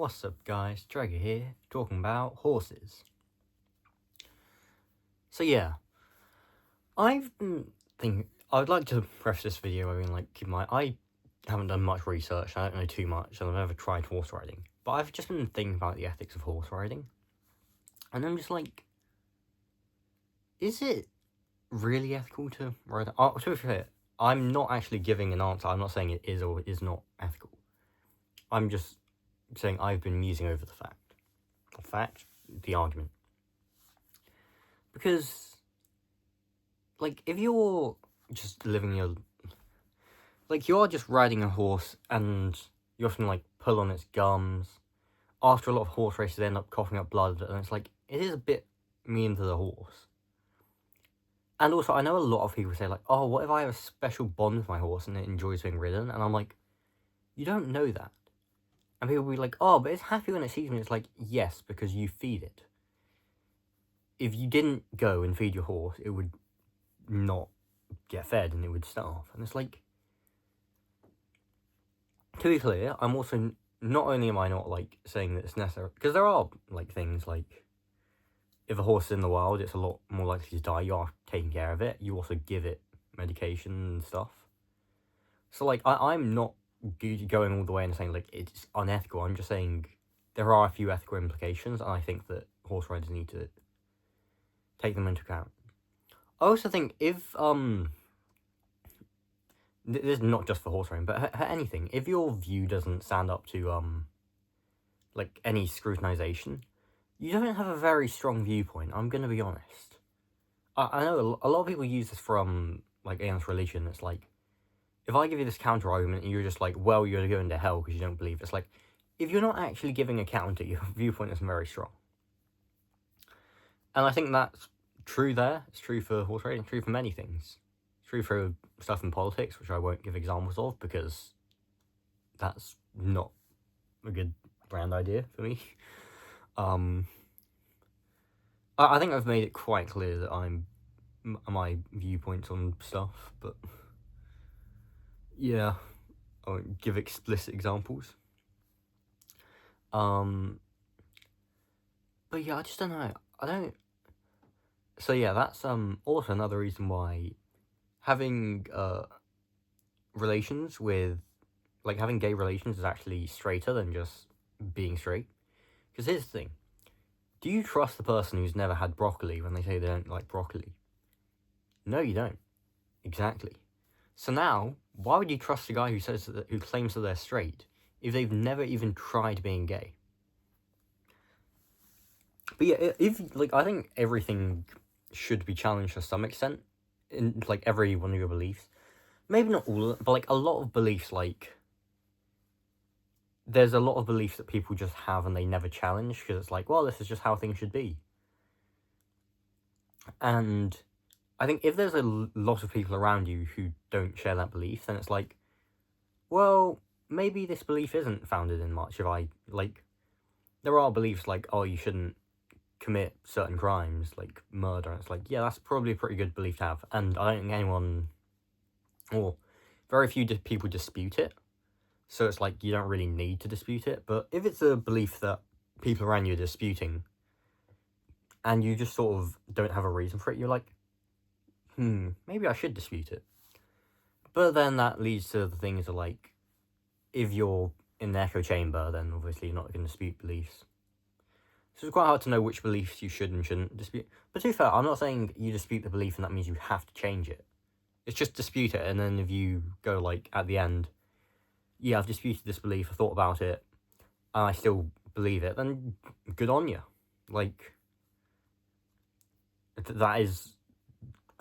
What's up guys, Draco here, talking about horses. So yeah, I've been thinking, I'd like to preface this video I haven't done much research, I don't know too much, and I've never tried horse riding. But I've just been thinking about the ethics of horse riding. And I'm just like, is it really ethical to ride? To be fair, I'm not actually giving an answer, I'm not saying it is or is not ethical. I'm just saying I've been musing over the argument. Because, like, if you're just living your... Like, you're just riding a horse and you often, like, pull on its gums. After a lot of horse races, they end up coughing up blood, and it's like, it is a bit mean to the horse. And also, I know a lot of people say, like, oh, what if I have a special bond with my horse and it enjoys being ridden? And I'm like, you don't know that. And people will be like, oh, but it's happy when it sees me. It's like, yes, because you feed it. If you didn't go and feed your horse, it would not get fed and it would starve. And it's like, to be clear, I'm also, not only am I not, like, saying that it's necessary, because there are, like, things like, if a horse is in the wild, it's a lot more likely to die. You are taking care of it. You also give it medication and stuff. So, like, I'm not going all the way and saying, like, it's unethical. I'm just saying there are a few ethical implications, and I think that horse riders need to take them into account. I also think if, this is not just for horse riding, but anything, if your view doesn't stand up to, like, any scrutinization, you don't have a very strong viewpoint, I'm gonna be honest. I know a lot of people use this from, like, against religion. It's like, if I give you this counter-argument and you're just like, well, you're going to hell because you don't believe, it's like, if you're not actually giving a counter, your viewpoint isn't very strong. And I think that's true there. It's true for horse riding, true for many things. It's true for stuff in politics, which I won't give examples of because that's not a good brand idea for me. I think I've made it quite clear that my viewpoints on stuff, but yeah, I won't give explicit examples. But yeah, I just don't know. So yeah, that's also another reason why having relations with, like, having gay relations is actually straighter than just being straight. Because here's the thing. Do you trust the person who's never had broccoli when they say they don't like broccoli? No, you don't. Exactly. So now, why would you trust a guy who claims that they're straight if they've never even tried being gay? But yeah, I think everything should be challenged to some extent in, like, every one of your beliefs. Maybe not all, but, like, a lot of beliefs, like, there's a lot of beliefs that people just have and they never challenge because it's like, well, this is just how things should be. And I think if there's a lot of people around you who don't share that belief, then it's like, well, maybe this belief isn't founded in much. There are beliefs like, oh, you shouldn't commit certain crimes, like murder. And it's like, yeah, that's probably a pretty good belief to have. And I don't think anyone, or very few people dispute it. So it's like, you don't really need to dispute it. But if it's a belief that people around you are disputing, and you just sort of don't have a reason for it, you're like, maybe I should dispute it. But then that leads to the things of, like, if you're in the echo chamber, then obviously you're not going to dispute beliefs. So it's quite hard to know which beliefs you should and shouldn't dispute. But to be fair, I'm not saying you dispute the belief and that means you have to change it. It's just dispute it, and then if you go, like, at the end, yeah, I've disputed this belief, I thought about it, and I still believe it, then good on you. Like, that is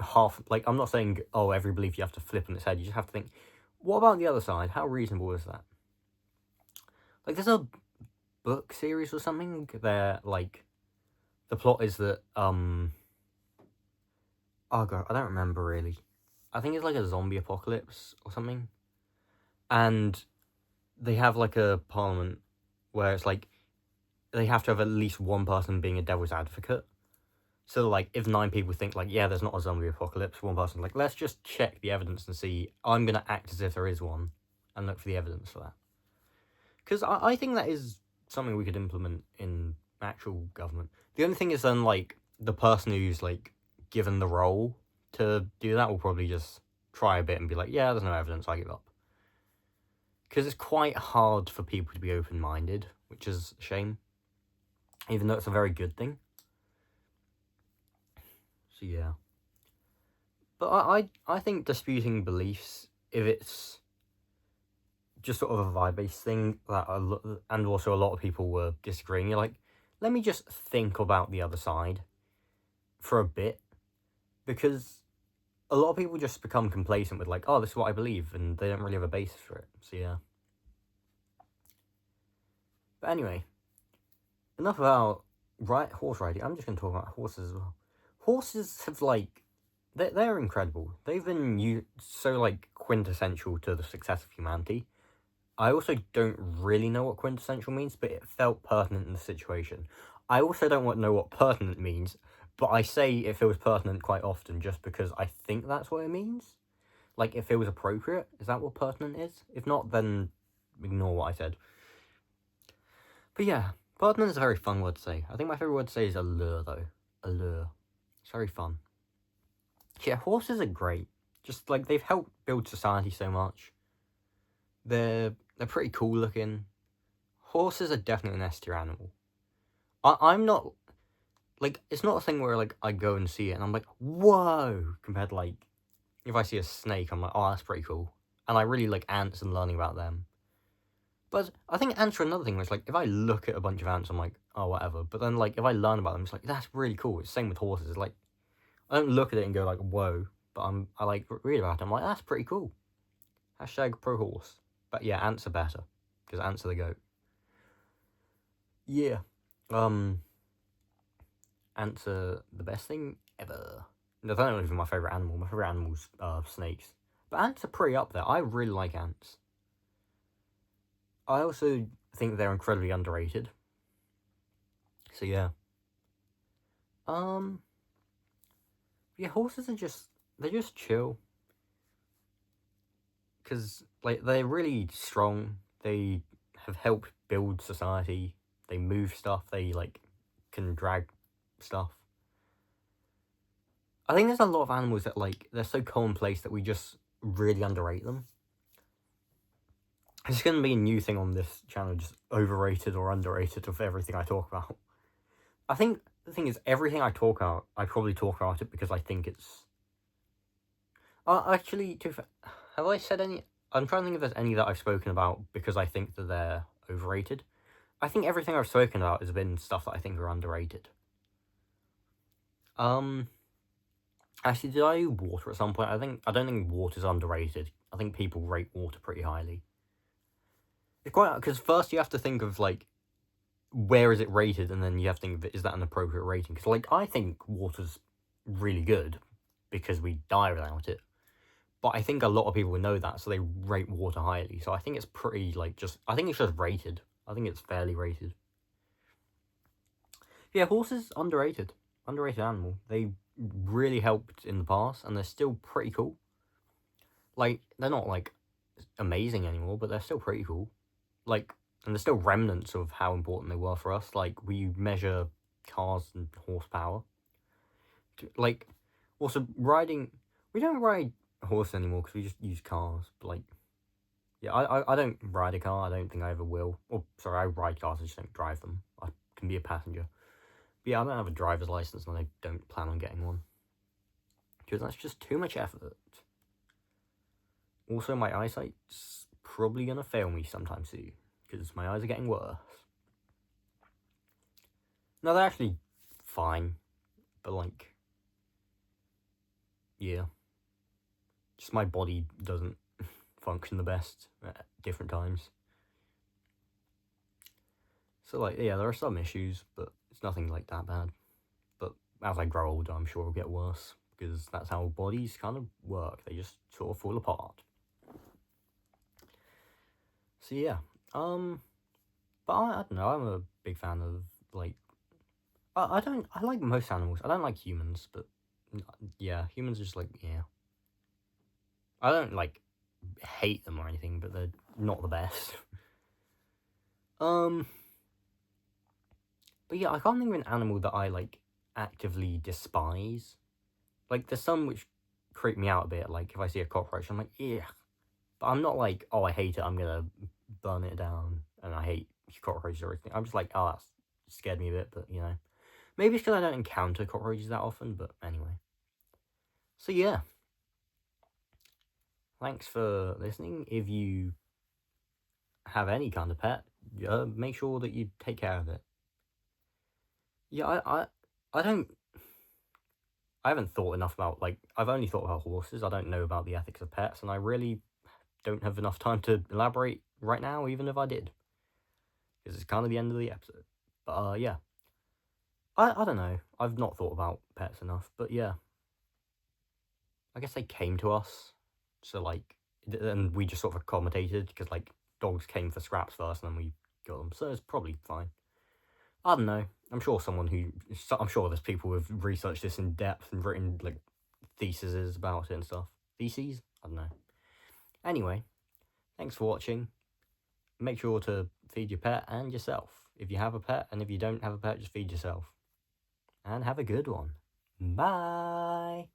half, like, I'm not saying, oh, every belief you have to flip on its head. You just have to think, what about the other side? How reasonable is that? Like, there's a book series or something there, like, the plot is that, oh god, I don't remember really. I think it's like a zombie apocalypse or something. And they have, like, a parliament where it's like, they have to have at least one person being a devil's advocate. So, like, if 9 people think, like, yeah, there's not a zombie apocalypse, one person's like, let's just check the evidence and see, I'm going to act as if there is one and look for the evidence for that. Because I think that is something we could implement in actual government. The only thing is then, like, the person who's, like, given the role to do that will probably just try a bit and be like, yeah, there's no evidence, I give up. Because it's quite hard for people to be open-minded, which is a shame. Even though it's a very good thing. So, yeah. But I think disputing beliefs, if it's just sort of a vibe-based thing, that and also a lot of people were disagreeing, you're like, let me just think about the other side for a bit. Because a lot of people just become complacent with, like, oh, this is what I believe, and they don't really have a basis for it. So, yeah. But anyway, enough about horse riding. I'm just going to talk about horses as well. Horses have, like, they're incredible. They've been so, like, quintessential to the success of humanity. I also don't really know what quintessential means, but it felt pertinent in the situation. I also don't know what pertinent means, but I say it feels pertinent quite often just because I think that's what it means. Like, it feels appropriate. Is that what pertinent is? If not, then ignore what I said. But yeah, pertinent is a very fun word to say. I think my favourite word to say is allure, though. Allure. It's very fun. Yeah, horses are great. Just, like, they've helped build society so much. They're pretty cool looking. Horses are definitely an S tier animal. I'm not, like, it's not a thing where, like, I go and see it and I'm like, whoa, compared to, like, if I see a snake, I'm like, oh, that's pretty cool. And I really like ants and learning about them. But I think ants are another thing where it's like, if I look at a bunch of ants, I'm like, oh, whatever. But then, like, if I learn about them, it's like, that's really cool. It's the same with horses. It's like, I don't look at it and go, like, whoa. But I like, read about it. I'm like, that's pretty cool. Hashtag pro horse. But yeah, ants are better. Because ants are the goat. Yeah. Ants are the best thing ever. They're not even my favourite animal. My favourite animal's snakes. But ants are pretty up there. I really like ants. I also think they're incredibly underrated. So yeah. Yeah, horses are they're just chill. Because, like, they're really strong. They have helped build society. They move stuff. They, like, can drag stuff. I think there's a lot of animals that, like, they're so commonplace that we just really underrate them. It's going to be a new thing on this channel, just overrated or underrated of everything I talk about. I think the thing is, everything I talk about, I probably talk about it because I think it's... actually, have I said any... I'm trying to think if there's any that I've spoken about because I think that they're overrated. I think everything I've spoken about has been stuff that I think are underrated. Actually, did I do water at some point? I don't think water's underrated. I think people rate water pretty highly. It's quite... Because first you have to think of, like, where is it rated, and then you have to think of it, is that an appropriate rating? Because, like, I think water's really good because we die without it. But I think a lot of people know that, so they rate water highly. So I think it's pretty, like, I think it's just rated. I think it's fairly rated. Yeah, horses, underrated. Underrated animal. They really helped in the past, and they're still pretty cool. Like, they're not, like, amazing anymore, but they're still pretty cool. Like, and there's still remnants of how important they were for us. Like, we measure cars and horsepower. Like, also, riding... We don't ride a horse anymore because we just use cars. But, like, yeah, I don't ride a car. I don't think I ever will. Or, sorry, I ride cars, I just don't drive them. I can be a passenger. But yeah, I don't have a driver's license, and I don't plan on getting one. Because that's just too much effort. Also, my eyesight's probably going to fail me sometime soon. Because my eyes are getting worse. No, they're actually fine. But, like, yeah. Just my body doesn't function the best at different times. So, like, yeah, there are some issues, but it's nothing, like, that bad. But as I grow older, I'm sure it'll get worse. Because that's how bodies kind of work. They just sort of fall apart. So, yeah. But I don't know, I'm a big fan of, like... I like most animals. I don't like humans, but... Yeah, humans are just, like, yeah. I don't, like, hate them or anything, but they're not the best. But yeah, I can't think of an animal that I, like, actively despise. Like, there's some which creep me out a bit, like, if I see a cockroach, I'm like, yeah. But I'm not like, oh, I hate it, I'm gonna burn it down, and I hate cockroaches or everything. I'm just like, oh, that scared me a bit, but, you know. Maybe it's because I don't encounter cockroaches that often, but anyway. So yeah. Thanks for listening. If you have any kind of pet, make sure that you take care of it. Yeah, I don't... I haven't thought enough about, like, I've only thought about horses. I don't know about the ethics of pets, and I really don't have enough time to elaborate right now, even if I did. Because it's kind of the end of the episode. But, yeah. I don't know. I've not thought about pets enough, but yeah. I guess they came to us, so, like, and we just sort of accommodated, because, like, dogs came for scraps first, and then we got them, so it's probably fine. I don't know. I'm sure there's people who've researched this in depth and written, like, theses about it and stuff. Theses? I don't know. Anyway, thanks for watching. Make sure to feed your pet and yourself. If you have a pet, and if you don't have a pet, just feed yourself. And have a good one. Bye!